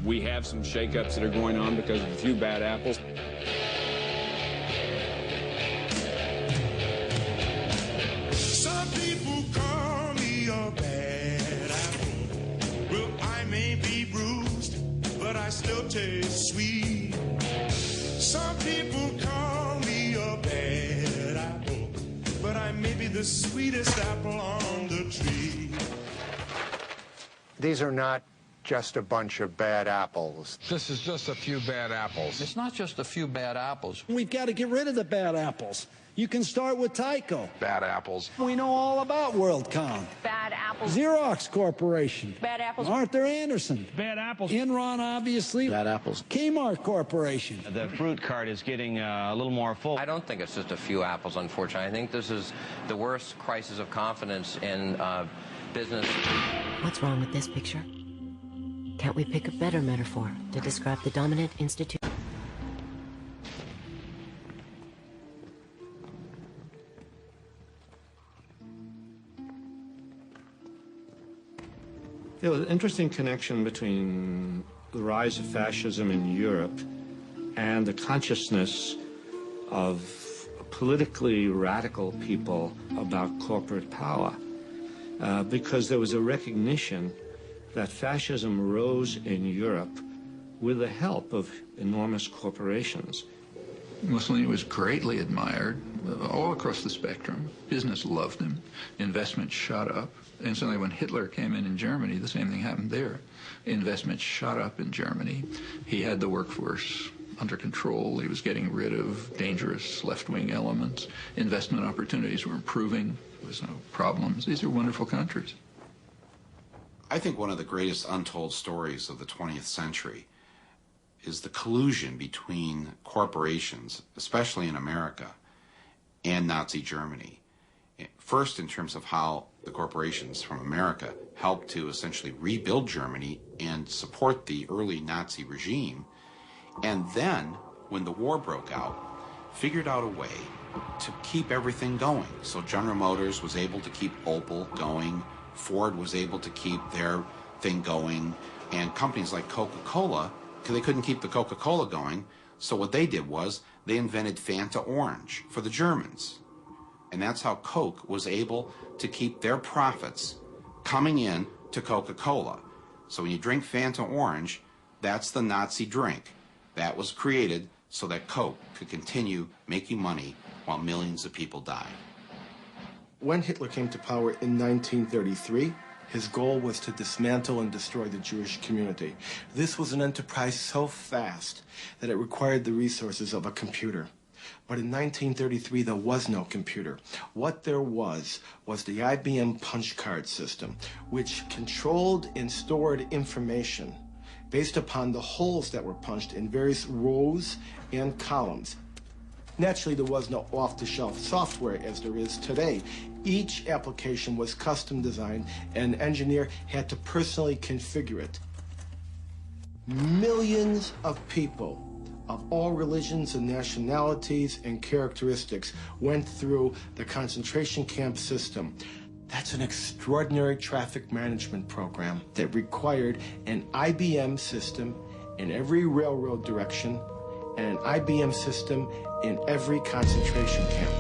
We have some shakeups that are going on because of a few bad apples. Some people call me a bad apple. Well, I may be bruised, but I still taste sweet. Some people call me a bad apple, but I may be the sweetest apple on the tree. These are not just a bunch of bad apples. This is just a few bad apples. It's not just a few bad apples. We've got to get rid of the bad apples. You can start with Tyco. Bad apples. We know all about WorldCom. Bad apples. Xerox Corporation. Bad apples. Arthur Anderson. Bad apples. Enron, obviously. Bad apples. Kmart Corporation. The fruit cart is getting a little more full. I don't think it's just a few apples, unfortunately. I think this is the worst crisis of confidence in business. What's wrong with this picture? Can't we pick a better metaphor to describe the dominant institution? There was an interesting connection between the rise of fascism in Europe and the consciousness of politically radical people about corporate power, because there was a recognition that fascism rose in Europe with the help of enormous corporations. Mussolini was greatly admired all across the spectrum. Business loved him. Investment shot up. Instantly, when Hitler came in Germany, the same thing happened there. Investment shot up in Germany. He had the workforce under control. He was getting rid of dangerous left-wing elements. Investment opportunities were improving. There was no problems. These are wonderful countries. I think one of the greatest untold stories of the 20th century is the collusion between corporations, especially in America, and Nazi Germany. First, in terms of how the corporations from America helped to essentially rebuild Germany and support the early Nazi regime, and then, when the war broke out, figured out a way to keep everything going. So General Motors was able to keep Opel going, Ford was able to keep their thing going, and companies like Coca-Cola, because they couldn't keep the Coca-Cola going, so what they did was they invented Fanta Orange for the Germans. And that's how Coke was able to keep their profits coming in to Coca-Cola. So when you drink Fanta Orange, that's the Nazi drink. That was created so that Coke could continue making money while millions of people died. When Hitler came to power in 1933, his goal was to dismantle and destroy the Jewish community. This was an enterprise so fast that it required the resources of a computer. But in 1933, there was no computer. What there was the IBM punch card system, which controlled and stored information based upon the holes that were punched in various rows and columns. Naturally, there was no off-the-shelf software as there is today. Each application was custom designed, and an engineer had to personally configure it. Millions of people of all religions and nationalities and characteristics went through the concentration camp system. That's an extraordinary traffic management program that required an IBM system in every railroad direction and an IBM system in every concentration camp.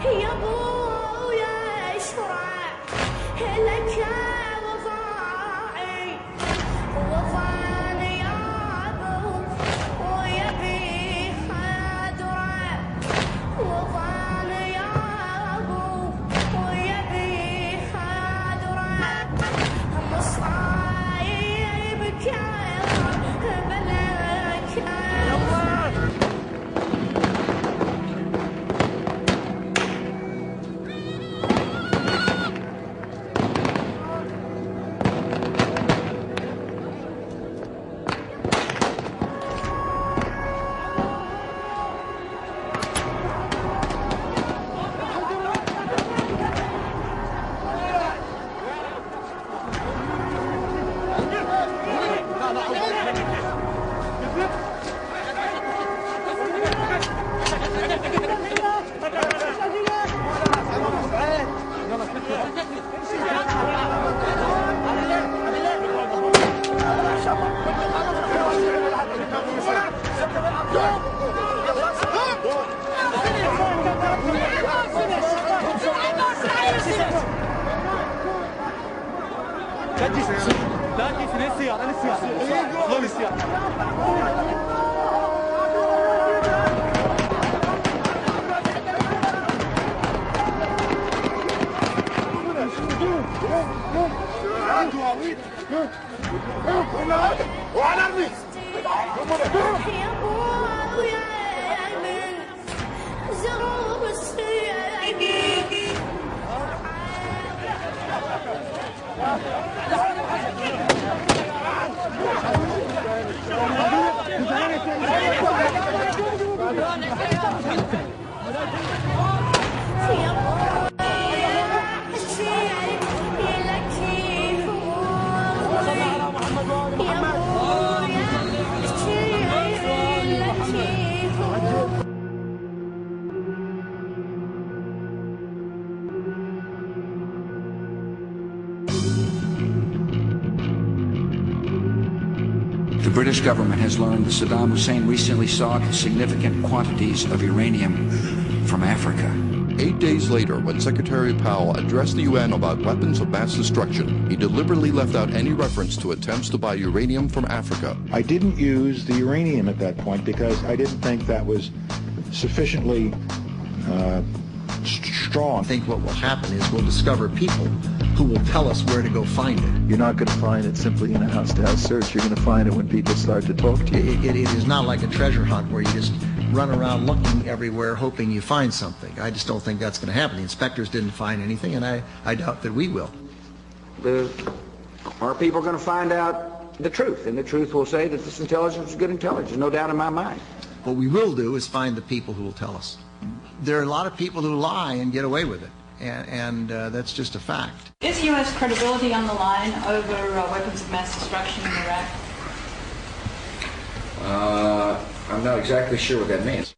يا ابويا اشرع The British government has learned that Saddam Hussein recently sought significant quantities of uranium from Africa. 8 days later, when Secretary Powell addressed the UN about weapons of mass destruction, he deliberately left out any reference to attempts to buy uranium from Africa. I didn't use the uranium at that point because I didn't think that was sufficiently strong. I think what will happen is we'll discover people who will tell us where to go find it. You're not going to find it simply in a house-to-house search. You're going to find it when people start to talk to you. It is not like a treasure hunt where you just run around looking everywhere hoping you find something. I just don't think that's going to happen. The inspectors didn't find anything, and I doubt that we will. Our people are going to find out the truth, and the truth will say that this intelligence is good intelligence, no doubt in my mind. What we will do is find the people who will tell us. There are a lot of people who lie and get away with it, and that's just a fact. Is U.S. credibility on the line over weapons of mass destruction in Iraq? I'm not exactly sure what that means.